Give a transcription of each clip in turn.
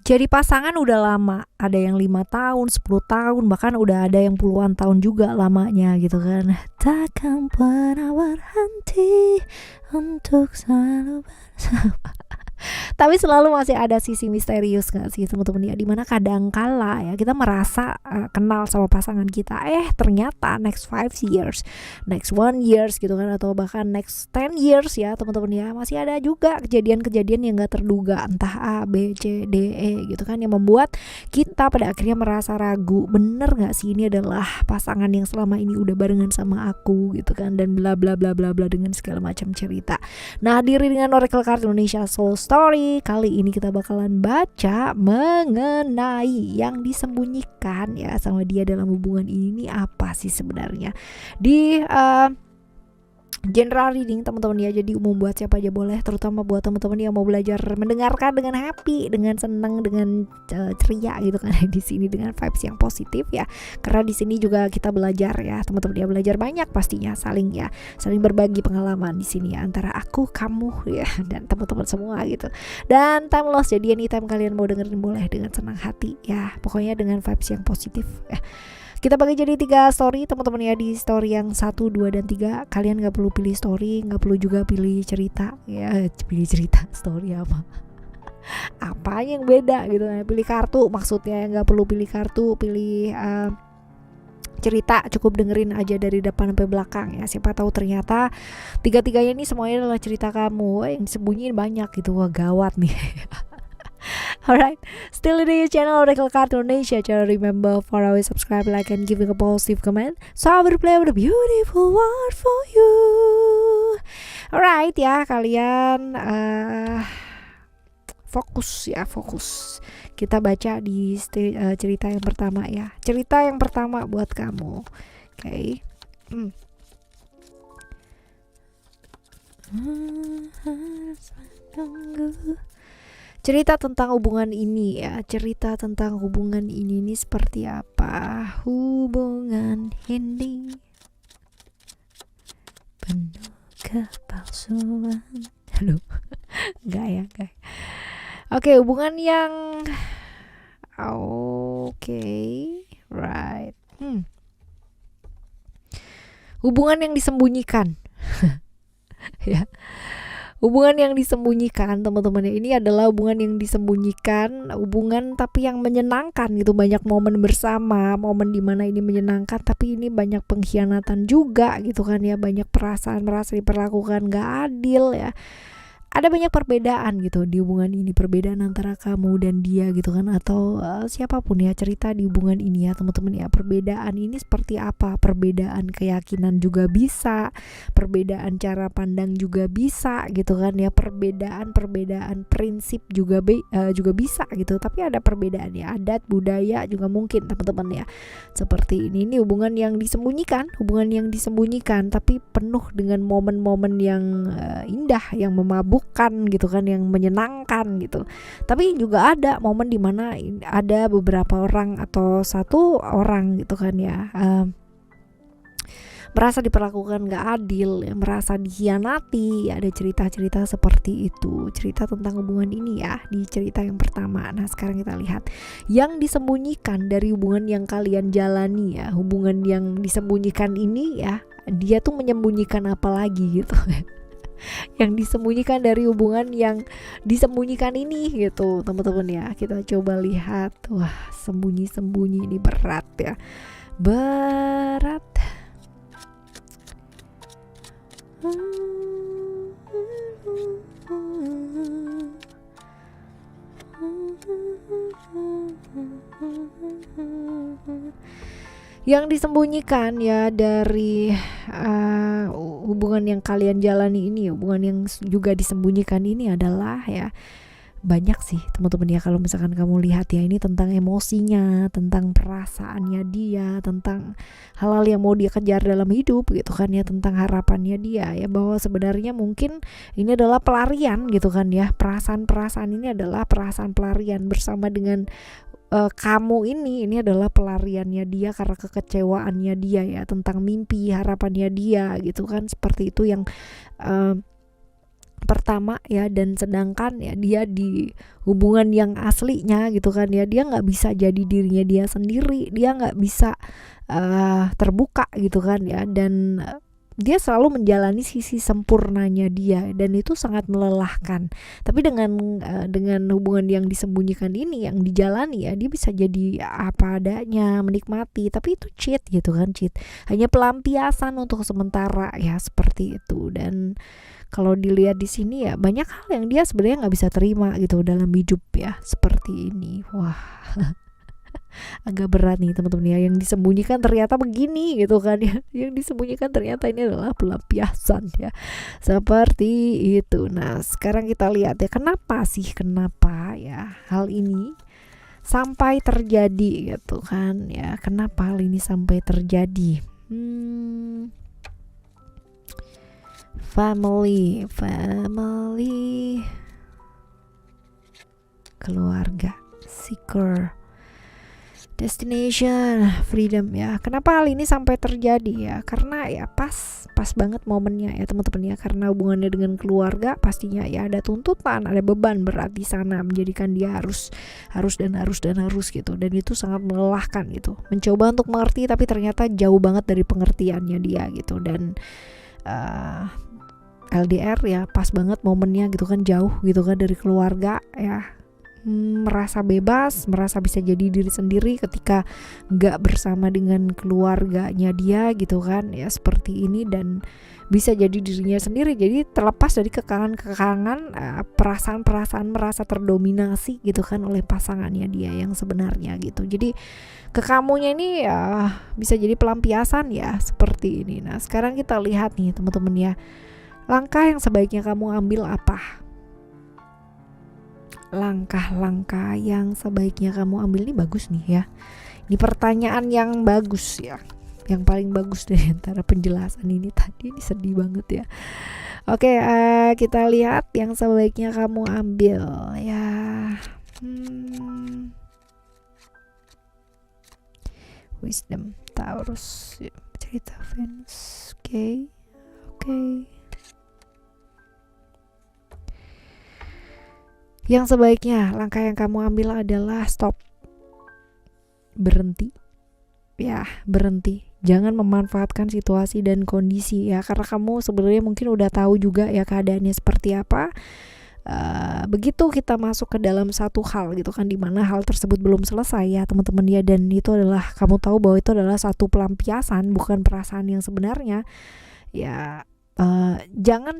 Jadi pasangan udah lama, ada yang 5 tahun, 10 tahun, bahkan udah ada yang puluhan tahun juga lamanya gitu kan. Takkan pernah berhenti untuk selalu bersama. Tapi selalu masih ada sisi misterius gak sih teman-teman ya, dimana kadang kala ya kita merasa kenal sama pasangan kita, ternyata next 5 years, next 1 years gitu kan, atau bahkan next 10 years ya teman-teman ya, masih ada juga kejadian-kejadian yang gak terduga, entah A, B, C, D, E gitu kan, yang membuat kita pada akhirnya merasa ragu, bener gak sih ini adalah pasangan yang selama ini udah barengan sama aku gitu kan, dan bla bla bla bla bla dengan segala macam cerita. Nah, diri dengan Oracle Card Indonesia Soul Story, kali ini kita bakalan baca mengenai yang disembunyikan ya sama dia dalam hubungan ini apa sih sebenarnya. Di general reading teman-teman ya, jadi umum buat siapa aja boleh, terutama buat teman-teman yang mau belajar mendengarkan dengan happy, dengan senang, dengan ceria gitu kan di sini, dengan vibes yang positif ya, karena di sini juga kita belajar ya teman-teman ya, belajar banyak pastinya, saling berbagi pengalaman di sini ya, antara aku, kamu ya, dan teman-teman semua gitu. Dan time loss, jadi anytime kalian mau dengerin boleh dengan senang hati ya, pokoknya dengan vibes yang positif ya. Kita bagi jadi 3 story teman-teman ya. Di story yang 1, 2, dan 3 kalian gak perlu pilih story, gak perlu juga pilih cerita ya. Pilih cerita, story apa yang beda gitu ya. Pilih kartu maksudnya, gak perlu pilih kartu, pilih cerita, cukup dengerin aja dari depan sampai belakang ya. Siapa tahu ternyata tiga-tiganya ini semuanya adalah cerita kamu, yang disembunyiin banyak gitu. Wah gawat nih. Alright, still in the channel Oracle Card Indonesia. Jangan remember for always subscribe, like, and giving a positive comment, so I will play with a beautiful word for you. Alright ya, kalian fokus ya, fokus. Kita baca di cerita yang pertama ya. Cerita yang pertama buat kamu. Oke. Cerita tentang hubungan ini ya. Cerita tentang hubungan ini seperti apa? Hubungan ini penuh kepalsuan. Aduh, enggak ya, guys. Oke, hubungan yang right. Hubungan yang disembunyikan. Ya. Hubungan yang disembunyikan teman-teman, ini adalah hubungan yang disembunyikan, hubungan tapi yang menyenangkan gitu, banyak momen bersama, momen dimana ini menyenangkan, tapi ini banyak pengkhianatan juga gitu kan ya, banyak perasaan merasa diperlakukan gak adil ya. Ada banyak perbedaan gitu di hubungan ini, perbedaan antara kamu dan dia gitu kan, atau siapapun ya, cerita di hubungan ini ya teman-teman ya. Perbedaan ini seperti apa? Perbedaan keyakinan juga bisa, perbedaan cara pandang juga bisa gitu kan ya, perbedaan prinsip juga bisa gitu. Tapi ada perbedaan ya, adat budaya juga mungkin teman-teman ya. Seperti ini hubungan yang disembunyikan, tapi penuh dengan momen-momen yang indah, yang memabuk gitu kan, yang menyenangkan gitu. Tapi juga ada momen dimana ada beberapa orang atau satu orang gitu kan ya, merasa diperlakukan gak adil, merasa dikhianati. Ada cerita-cerita seperti itu, cerita tentang hubungan ini ya di cerita yang pertama. Nah sekarang kita lihat yang disembunyikan dari hubungan yang kalian jalani ya. Hubungan yang disembunyikan ini ya, dia tuh menyembunyikan apa lagi gitu. Yang disembunyikan dari hubungan yang disembunyikan ini gitu teman-teman ya. Kita coba lihat. Wah, sembunyi-sembunyi ini berat ya, berat. Yang disembunyikan ya dari hubungan yang kalian jalani ini, hubungan yang juga disembunyikan ini adalah ya, banyak sih teman-teman ya. Kalau misalkan kamu lihat ya, ini tentang emosinya, tentang perasaannya dia, tentang hal-hal yang mau dia kejar dalam hidup gitu kan ya, tentang harapannya dia ya, bahwa sebenarnya mungkin ini adalah pelarian gitu kan ya. Perasaan-perasaan ini adalah perasaan pelarian bersama dengan kamu ini adalah pelariannya dia karena kekecewaannya dia ya, tentang mimpi harapannya dia gitu kan. Seperti itu yang pertama ya, dan sedangkan ya dia di hubungan yang aslinya gitu kan ya, dia nggak bisa jadi dirinya dia sendiri, dia nggak bisa terbuka gitu kan ya, dan dia selalu menjalani sisi sempurnanya dia, dan itu sangat melelahkan. Tapi dengan hubungan yang disembunyikan ini, yang dijalani ya, dia bisa jadi apa adanya, menikmati. Tapi itu cheat gitu kan, cheat. Hanya pelampiasan untuk sementara ya, seperti itu. Dan kalau dilihat di sini ya, banyak hal yang dia sebenarnya nggak bisa terima gitu dalam hidup ya, seperti ini. Wah, agak berat nih teman-teman ya, yang disembunyikan ternyata begini gitu kan ya, yang disembunyikan ternyata ini adalah pelampiasan ya, seperti itu. Nah sekarang kita lihat ya, kenapa ya hal ini sampai terjadi gitu kan ya, kenapa hal ini sampai terjadi. Family, keluarga, seeker, destination, freedom ya. Kenapa hal ini sampai terjadi ya? Karena ya pas banget momennya ya teman-teman ya, karena hubungannya dengan keluarga pastinya ya ada tuntutan, ada beban berat di sana, menjadikan dia harus gitu, dan itu sangat melelahkan gitu. Mencoba untuk mengerti tapi ternyata jauh banget dari pengertiannya dia gitu, dan LDR ya pas banget momennya gitu kan, jauh gitu kan dari keluarga ya. Merasa bebas, merasa bisa jadi diri sendiri ketika gak bersama dengan keluarganya dia gitu kan ya, seperti ini, dan bisa jadi dirinya sendiri, jadi terlepas dari kekangan-kekangan, perasaan-perasaan merasa terdominasi gitu kan oleh pasangannya dia yang sebenarnya gitu. Jadi kekamunya ini bisa jadi pelampiasan ya, seperti ini. Nah sekarang kita lihat nih teman-teman ya, langkah yang sebaiknya kamu ambil apa? Langkah-langkah yang sebaiknya kamu ambil ini bagus nih ya. Ini pertanyaan yang bagus ya, yang paling bagus dari antara penjelasan ini tadi. Ini sedih banget ya. Oke, kita lihat yang sebaiknya kamu ambil ya. Wisdom, Taurus, cerita Venus. Oke. Yang sebaiknya langkah yang kamu ambil adalah stop, berhenti ya, berhenti. Jangan memanfaatkan situasi dan kondisi ya, karena kamu sebenarnya mungkin udah tahu juga ya keadaannya seperti apa. Begitu kita masuk ke dalam satu hal gitu kan, dimana hal tersebut belum selesai ya teman-teman ya, dan itu adalah, kamu tahu bahwa itu adalah satu pelampiasan, bukan perasaan yang sebenarnya ya. Jangan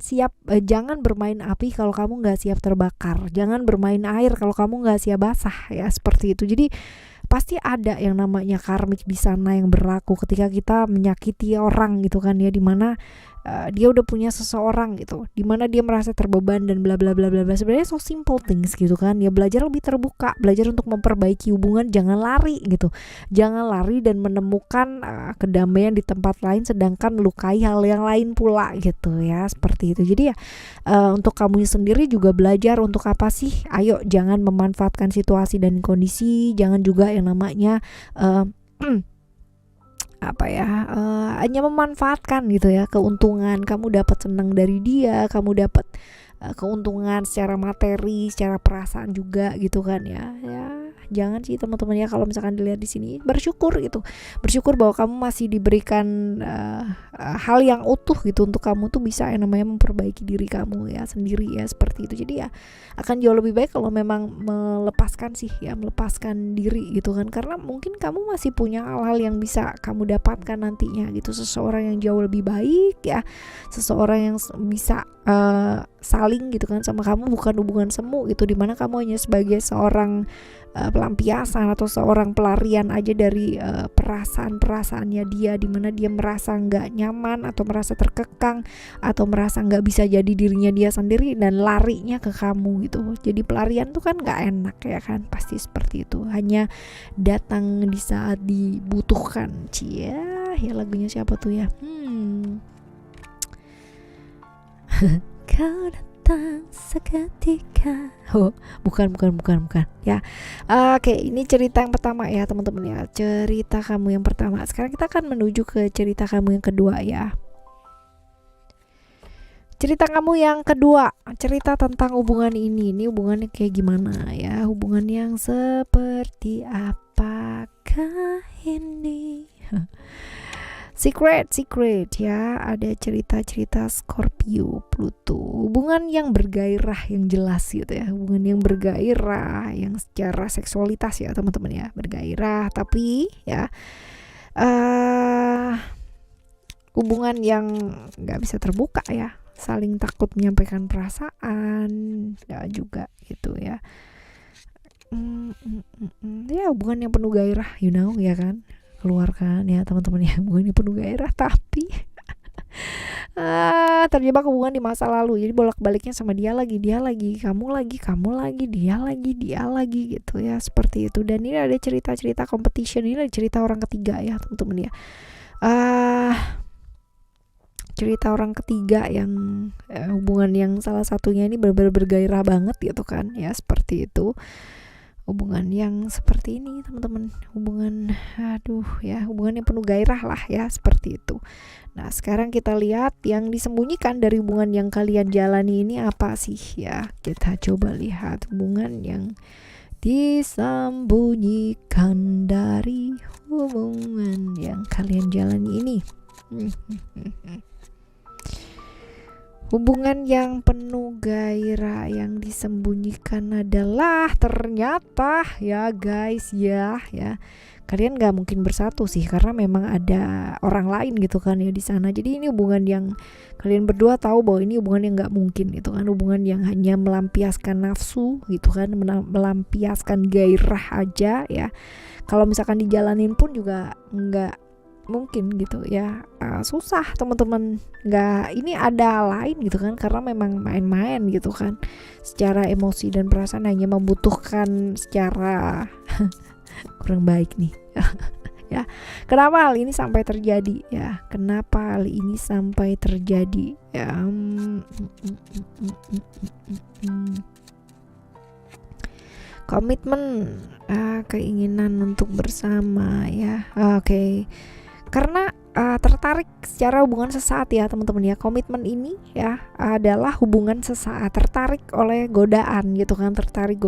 bermain api kalau kamu nggak siap terbakar. Jangan bermain air kalau kamu nggak siap basah ya, seperti itu. Jadi pasti ada yang namanya karmik di sana yang berlaku ketika kita menyakiti orang gitu kan ya, dimana dia udah punya seseorang gitu, dimana dia merasa terbeban dan bla bla bla bla bla. Sebenarnya so simple things gitu kan ya, belajar lebih terbuka, belajar untuk memperbaiki hubungan, jangan lari gitu, jangan lari dan menemukan kedamaian di tempat lain sedangkan melukai hal yang lain pula gitu ya, seperti itu. Jadi ya untuk kamu sendiri juga belajar untuk apa sih, ayo jangan memanfaatkan situasi dan kondisi, jangan juga yang namanya hanya memanfaatkan gitu ya keuntungan, kamu dapat senang dari dia, kamu dapat keuntungan secara materi, secara perasaan juga gitu kan ya. Jangan sih teman-teman ya, kalau misalkan dilihat di sini bersyukur gitu, bersyukur bahwa kamu masih diberikan hal yang utuh gitu untuk kamu tuh bisa yang namanya memperbaiki diri kamu ya sendiri ya, seperti itu. Jadi ya akan jauh lebih baik kalau memang melepaskan diri gitu kan, karena mungkin kamu masih punya hal-hal yang bisa kamu dapatkan nantinya gitu, seseorang yang jauh lebih baik ya, seseorang yang bisa saling gitu kan sama kamu, bukan hubungan semu gitu, dimana kamu hanya sebagai seorang pelampiasan atau seorang pelarian aja dari perasaan-perasaannya dia, dimana dia merasa nggak nyaman atau merasa terkekang atau merasa nggak bisa jadi dirinya dia sendiri dan larinya ke kamu gitu. Jadi pelarian tuh kan nggak enak ya kan, pasti seperti itu, hanya datang di saat dibutuhkan. Ya lagunya siapa tuh ya, kau datang seketika. Bukan ya. Oke, ini cerita yang pertama ya teman-teman ya, cerita kamu yang pertama. Sekarang kita akan menuju ke cerita kamu yang kedua ya. cerita kamu yang kedua, cerita tentang hubungan ini hubungannya kayak gimana ya, hubungan yang seperti apakah ini. Secret ya, ada cerita-cerita Scorpio Pluto, hubungan yang bergairah, yang jelas gitu ya, hubungan yang bergairah, yang secara seksualitas ya teman-teman ya, bergairah tapi ya hubungan yang nggak bisa terbuka ya, saling takut menyampaikan perasaan ya juga gitu ya. Ya hubungan yang penuh gairah, ya kan, keluarkan ya teman-teman ya, hubungan yang penuh gairah tapi terjebak hubungan di masa lalu, jadi bolak-baliknya sama dia lagi, kamu lagi, dia lagi gitu ya, seperti itu. Dan ini ada cerita-cerita competition, ini ada cerita orang ketiga ya teman-teman ya, cerita orang ketiga yang hubungan yang salah satunya ini benar-benar bergairah banget gitu kan ya, seperti itu. Hubungan yang seperti ini teman-teman, hubungan hubungan yang penuh gairah lah ya, seperti itu. Nah sekarang kita lihat yang disembunyikan dari hubungan yang kalian jalani ini apa sih ya, kita coba lihat hubungan yang disembunyikan dari hubungan yang kalian jalani ini. Hubungan yang penuh gairah yang disembunyikan adalah ternyata ya guys ya kalian gak mungkin bersatu sih, karena memang ada orang lain gitu kan ya di sana. Jadi ini hubungan yang kalian berdua tahu bahwa ini hubungan yang gak mungkin gitu kan, hubungan yang hanya melampiaskan nafsu gitu kan, melampiaskan gairah aja ya. Kalau misalkan dijalanin pun juga nggak mungkin gitu ya, susah teman-teman, nggak, ini ada lain gitu kan, karena memang main-main gitu kan, secara emosi dan perasaan hanya membutuhkan secara kurang baik nih ya. Kenapa hal ini sampai terjadi ya, ya komitmen, keinginan untuk bersama ya, oke. Karena tertarik secara hubungan sesaat ya teman-teman ya, komitmen ini ya adalah hubungan sesaat, tertarik oleh godaan gitu kan, tertarik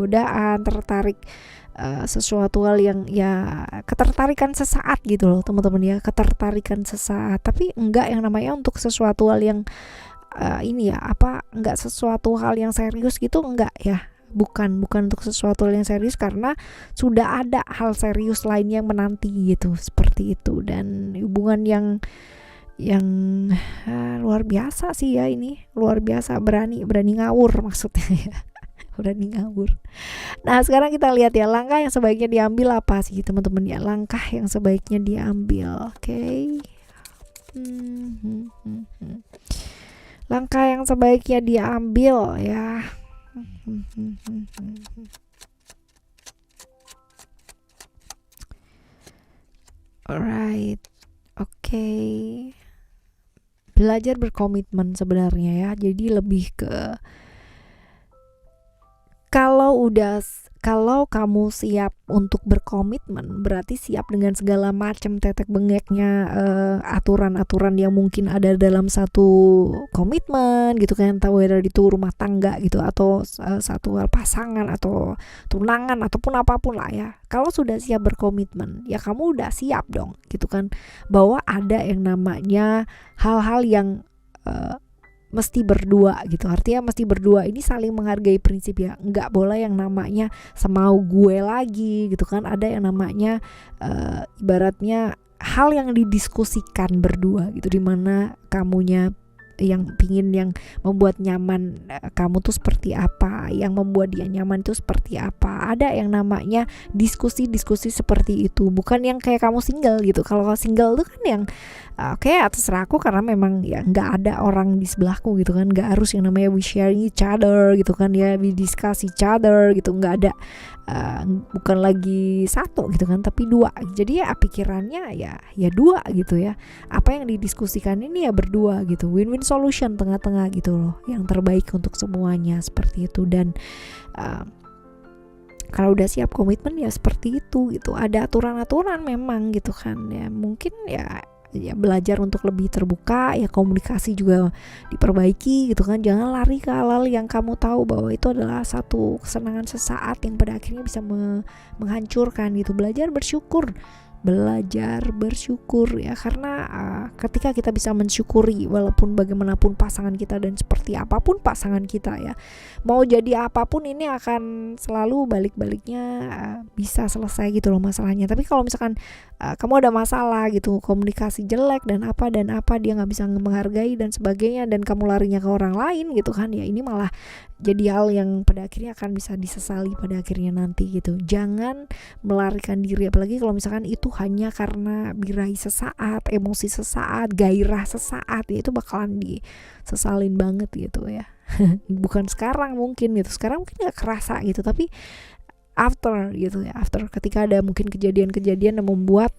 sesuatu hal yang ya ketertarikan sesaat gitu loh teman-teman ya, ketertarikan sesaat, tapi enggak yang namanya untuk sesuatu hal yang enggak sesuatu hal yang serius gitu, enggak ya. Bukan untuk sesuatu yang serius, karena sudah ada hal serius lain yang menanti gitu, seperti itu. Dan hubungan yang luar biasa sih ya, ini luar biasa, berani ngawur maksudnya ya. Berani ngawur. Nah sekarang kita lihat ya, langkah yang sebaiknya diambil apa sih teman-teman ya, langkah yang sebaiknya diambil. Oke. Langkah yang sebaiknya diambil ya. Alright, oke. Belajar berkomitmen sebenarnya ya. Jadi lebih ke kalau kamu siap untuk berkomitmen, berarti siap dengan segala macam tetek bengeknya, aturan-aturan yang mungkin ada dalam satu komitmen gitu kan, tahu ya, itu rumah tangga gitu, atau satu pasangan atau tunangan ataupun apapun lah ya. Kalau sudah siap berkomitmen ya kamu udah siap dong gitu kan, bahwa ada yang namanya hal-hal yang mesti berdua gitu. Artinya mesti berdua ini saling menghargai prinsip ya, nggak boleh yang namanya semau gue lagi gitu kan. Ada yang namanya ibaratnya hal yang didiskusikan berdua gitu, dimana kamunya yang pingin, yang membuat nyaman kamu tuh seperti apa, yang membuat dia nyaman itu seperti apa. Ada yang namanya diskusi seperti itu, bukan yang kayak kamu single gitu. Kalau single tuh kan yang oke, terserah aku, karena memang ya nggak ada orang di sebelahku gitu kan, nggak harus yang namanya we sharing each other gitu kan ya, we discuss each other gitu, nggak ada, bukan lagi satu gitu kan, tapi dua. Jadi ya pikirannya ya dua gitu ya, apa yang didiskusikan ini ya berdua gitu, win-win solution tengah-tengah gitu loh, yang terbaik untuk semuanya, seperti itu. Dan kalau udah siap komitmen ya seperti itu gitu, ada aturan-aturan memang gitu kan ya, mungkin ya ya belajar untuk lebih terbuka, ya komunikasi juga diperbaiki gitu kan. Jangan lari ke hal-hal yang kamu tahu bahwa itu adalah satu kesenangan sesaat yang pada akhirnya bisa menghancurkan gitu. Belajar bersyukur ya, karena ketika kita bisa mensyukuri walaupun bagaimanapun pasangan kita dan seperti apapun pasangan kita ya, mau jadi apapun ini akan selalu balik-baliknya bisa selesai gitu loh masalahnya. Tapi kalau misalkan kamu ada masalah gitu, komunikasi jelek dan apa dia nggak bisa menghargai dan sebagainya, dan kamu larinya ke orang lain gitu kan, ya ini malah jadi hal yang pada akhirnya akan bisa disesali pada akhirnya nanti gitu. Jangan melarikan diri, apalagi kalau misalkan itu hanya karena birahi sesaat, emosi sesaat, gairah sesaat, ya itu bakalan disesalin banget gitu ya. Bukan sekarang mungkin gitu, sekarang mungkin gak kerasa gitu, tapi after gitu ya, after ketika ada mungkin kejadian-kejadian yang membuat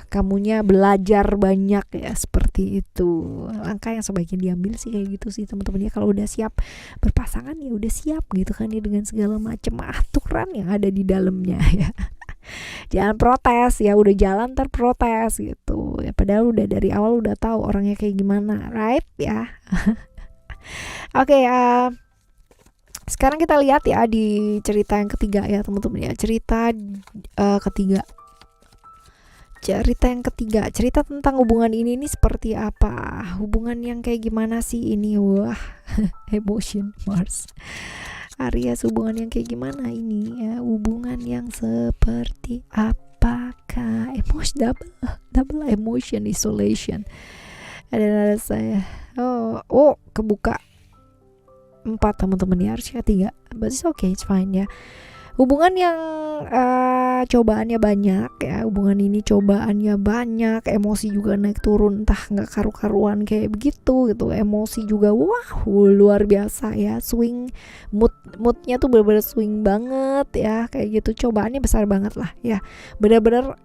kamunya belajar banyak ya, seperti itu. Langkah yang sebaiknya diambil sih kayak gitu sih teman-teman ya. Kalau udah siap berpasangan ya udah siap gitu kan ya, dengan segala macam aturan yang ada di dalamnya ya. Jangan protes ya, udah jalan terprotes gitu ya, padahal udah dari awal udah tahu orangnya kayak gimana, right ya. Oke, sekarang kita lihat ya di cerita yang ketiga ya teman-teman ya. Cerita ketiga, cerita tentang hubungan ini nih seperti apa, hubungan yang kayak gimana sih ini. Wah, emotion Mars Aries, hubungan yang kayak gimana ini ya, hubungan yang seperti apakah, double emotion, isolation. Ada saya kebuka 4 teman-teman ya, harusnya 3, but it's okay, it's fine ya. Hubungan yang cobaannya banyak ya, hubungan ini cobaannya banyak, emosi juga naik turun, entah nggak karu-karuan kayak begitu gitu. Emosi juga luar biasa ya, swing moodnya tuh benar-benar swing banget ya, kayak gitu. Cobaannya besar banget lah ya, benar-benar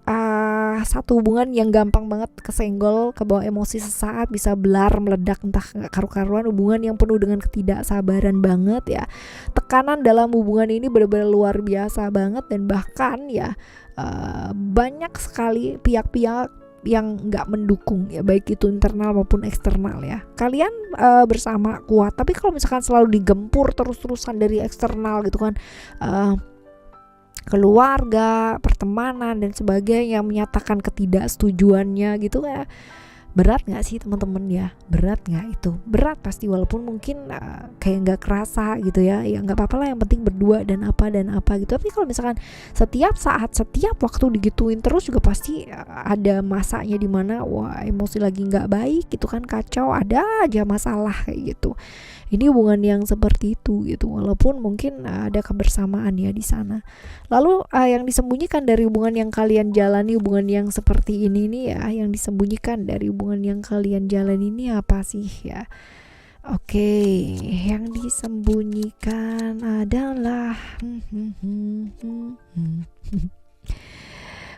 satu hubungan yang gampang banget kesenggol, kebawa emosi sesaat, bisa belar, meledak, entah nggak karu-karuan. Hubungan yang penuh dengan ketidaksabaran banget ya. Tekanan dalam hubungan ini benar-benar luar biasa banget, dan bahkan ya banyak sekali pihak-pihak yang nggak mendukung ya, baik itu internal maupun eksternal ya. Kalian bersama kuat, tapi kalau misalkan selalu digempur terus-terusan dari eksternal gitu kan, keluarga, pertemanan dan sebagainya yang menyatakan ketidaksetujuannya gitu ya, berat gak sih teman-teman ya? Berat gak itu? Berat pasti, walaupun mungkin kayak gak kerasa gitu ya. Ya gak apa-apa lah, yang penting berdua dan apa gitu. Tapi kalau misalkan setiap saat, setiap waktu digituin terus juga pasti ada masanya dimana wah emosi lagi gak baik gitu kan, kacau, ada aja masalah kayak gitu. Ini hubungan yang seperti itu gitu, walaupun mungkin ada kebersamaan ya di sana. Lalu yang disembunyikan dari hubungan yang kalian jalani, hubungan yang seperti ini nih ya, yang disembunyikan dari hubungan yang kalian jalani ini apa sih ya? Oke, yang disembunyikan adalah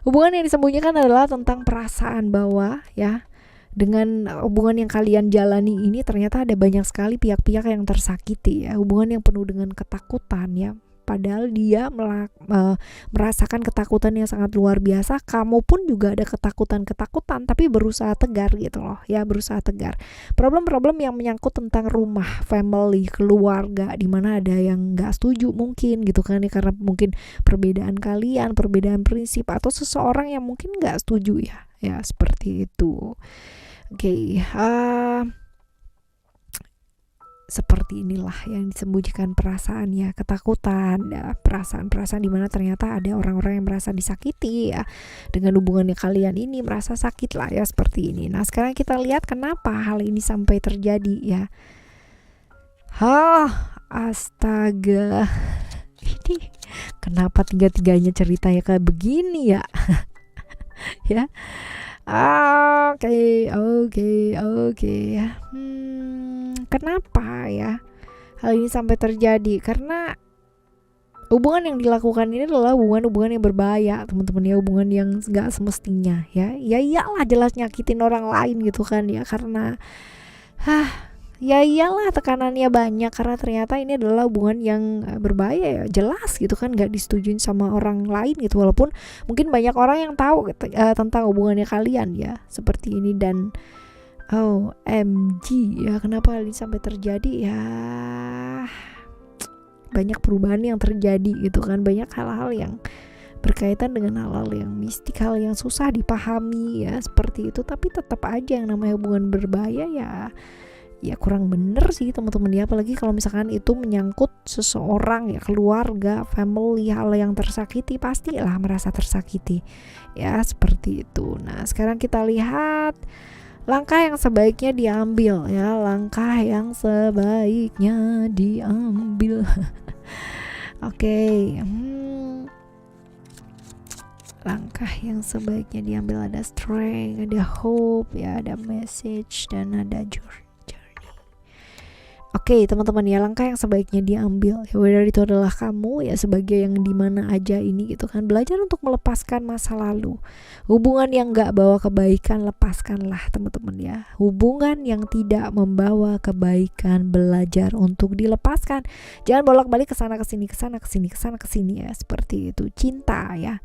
hubungan yang disembunyikan adalah tentang perasaan bahwa ya, dengan hubungan yang kalian jalani ini ternyata ada banyak sekali pihak-pihak yang tersakiti ya. Hubungan yang penuh dengan ketakutan ya, padahal dia merasakan ketakutan yang sangat luar biasa. Kamu pun juga ada ketakutan, tapi berusaha tegar gitu loh ya, berusaha tegar. Problem-problem yang menyangkut tentang rumah, family, keluarga, dimana ada yang gak setuju mungkin gitu kan ya, karena mungkin perbedaan kalian, perbedaan prinsip, atau seseorang yang mungkin gak setuju ya seperti itu. Oke, seperti inilah yang disembunyikan perasaan ya, ketakutan ya, perasaan-perasaan dimana ternyata ada orang-orang yang merasa disakiti ya, dengan hubungannya kalian ini merasa sakit lah ya, seperti ini. Nah sekarang kita lihat kenapa hal ini sampai terjadi ya. Astaga, ini kenapa tiga-tiganya ceritanya kayak begini ya? Ya. Oke. Kenapa ya hal ini sampai terjadi? Karena hubungan yang dilakukan ini adalah hubungan yang berbahaya, teman-teman ya, hubungan yang gak semestinya ya. Ya iyalah, jelas nyakitin orang lain gitu kan ya, karena ya iyalah tekanannya banyak karena ternyata ini adalah hubungan yang berbahaya ya, jelas gitu kan, nggak disetujuin sama orang lain gitu, walaupun mungkin banyak orang yang tahu tentang hubungannya kalian ya seperti ini. Dan OMG ya, kenapa hal ini sampai terjadi ya, banyak perubahan yang terjadi gitu kan, banyak hal-hal yang berkaitan dengan hal-hal yang mistik, hal yang susah dipahami ya seperti itu. Tapi tetap aja yang namanya hubungan berbahaya ya kurang bener sih teman-teman ya, apalagi kalau misalkan itu menyangkut seseorang ya, keluarga, family, hal yang tersakiti, pastilah merasa tersakiti ya seperti itu. Nah sekarang kita lihat langkah yang sebaiknya diambil ya, langkah yang sebaiknya diambil. Oke. Langkah yang sebaiknya diambil ada strength, ada hope ya, ada message, dan ada journey. Oke teman-teman ya, langkah yang sebaiknya diambil ya, whether itu adalah kamu ya sebagai yang dimana aja ini gitu kan, belajar untuk melepaskan masa lalu. Hubungan yang gak bawa kebaikan lepaskanlah teman-teman ya. Hubungan yang tidak membawa kebaikan belajar untuk dilepaskan. Jangan bolak-balik kesana kesini kesana kesini kesana kesini ya seperti itu. Cinta ya,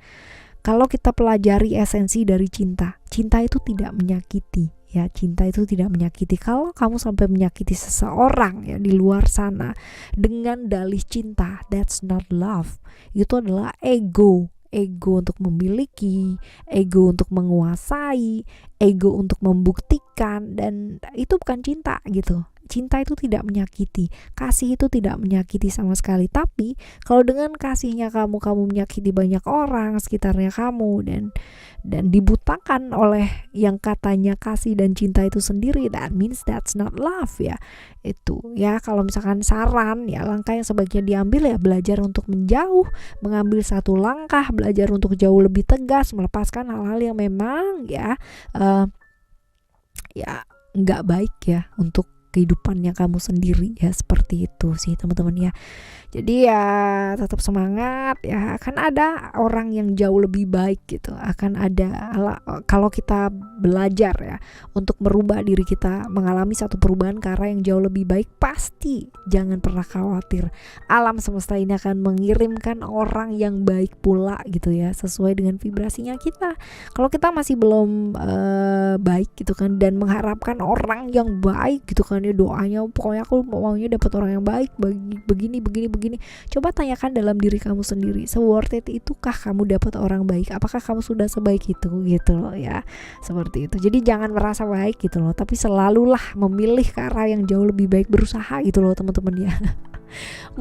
kalau kita pelajari esensi dari cinta, cinta itu tidak menyakiti ya, cinta itu tidak menyakiti. Kalau kamu sampai menyakiti seseorang ya di luar sana dengan dalih cinta, that's not love. Itu adalah ego untuk memiliki, ego untuk menguasai, ego untuk membuktikan, dan itu bukan cinta gitu. Cinta itu tidak menyakiti, kasih itu tidak menyakiti sama sekali. Tapi kalau dengan kasihnya kamu menyakiti banyak orang sekitarnya kamu dan dibutakan oleh yang katanya kasih dan cinta itu sendiri, that means that's not love ya. Itu ya, kalau misalkan saran ya, langkah yang sebaiknya diambil ya belajar untuk menjauh, mengambil satu langkah, belajar untuk jauh lebih tegas, melepaskan hal-hal yang memang ya nggak baik ya untuk kehidupannya kamu sendiri ya, seperti itu sih teman-teman ya. Jadi ya tetap semangat ya, akan ada orang yang jauh lebih baik gitu, akan ada kalau kita belajar ya untuk merubah diri kita, mengalami satu perubahan ke arah yang jauh lebih baik, pasti jangan pernah khawatir, alam semesta ini akan mengirimkan orang yang baik pula gitu ya, sesuai dengan vibrasinya kita. Kalau kita masih belum baik gitu kan, dan mengharapkan orang yang baik gitu kan ya, doanya pokoknya aku maunya dapat orang yang baik, begini, coba tanyakan dalam diri kamu sendiri, se-worth it itukah kamu dapat orang baik? Apakah kamu sudah sebaik itu gitu loh ya, seperti itu. Jadi jangan merasa baik gitu loh, tapi selalulah memilih ke arah yang jauh lebih baik, berusaha gitu loh teman-teman ya.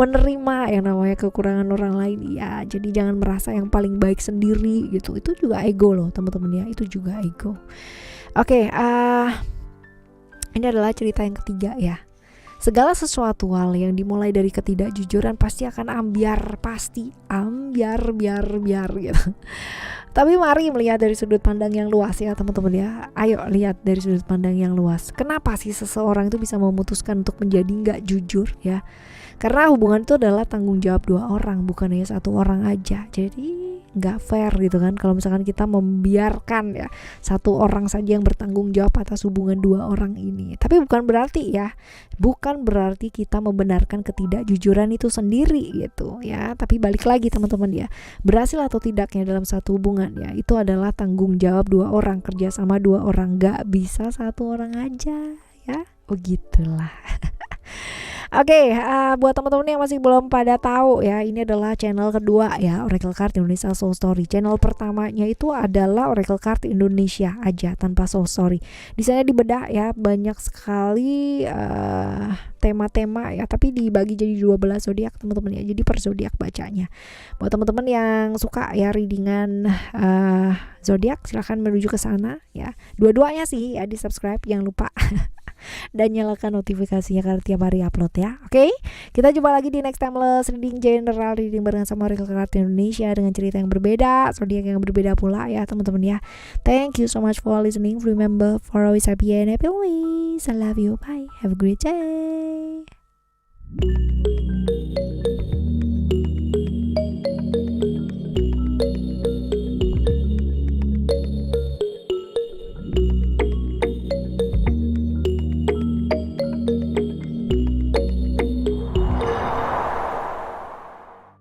Menerima yang namanya kekurangan orang lain ya, jadi jangan merasa yang paling baik sendiri gitu, itu juga ego loh teman-teman ya, itu juga ego. Oke, ini adalah cerita yang ketiga ya. Segala sesuatu hal yang dimulai dari ketidakjujuran pasti akan ambiar gitu. Tapi mari melihat dari sudut pandang yang luas ya teman-teman ya. Ayo lihat dari sudut pandang yang luas. Kenapa sih seseorang itu bisa memutuskan untuk menjadi nggak jujur ya? Karena hubungan itu adalah tanggung jawab dua orang, bukan hanya satu orang aja. Jadi nggak fair gitu kan kalau misalkan kita membiarkan ya satu orang saja yang bertanggung jawab atas hubungan dua orang ini. Tapi bukan berarti kita membenarkan ketidakjujuran itu sendiri gitu ya. Tapi balik lagi teman-teman ya, berhasil atau tidaknya dalam satu hubungan ya, itu adalah tanggung jawab dua orang, kerjasama dua orang, nggak bisa satu orang aja ya. Begitulah. Oke, buat teman-teman yang masih belum pada tahu ya, ini adalah channel kedua ya, Oracle Card Indonesia Soul Story. Channel pertamanya itu adalah Oracle Card Indonesia aja tanpa Soul Story. Di sana dibedah ya, banyak sekali tema-tema ya, tapi dibagi jadi 12 zodiak teman-teman ya. Jadi per zodiak bacanya. Buat teman-teman yang suka ya readingan zodiak, silahkan menuju ke sana ya. Dua-duanya sih ya, di-subscribe jangan lupa. Dan nyalakan notifikasinya karena tiap hari upload ya. Oke, kita jumpa lagi di next timeless reading general, reading barengan sama Oracle Card Indonesia dengan cerita yang berbeda, zodiak yang berbeda pula ya teman-teman ya. Thank you so much for listening. Remember, for always happy and happy always. I love you. Bye. Have a great day.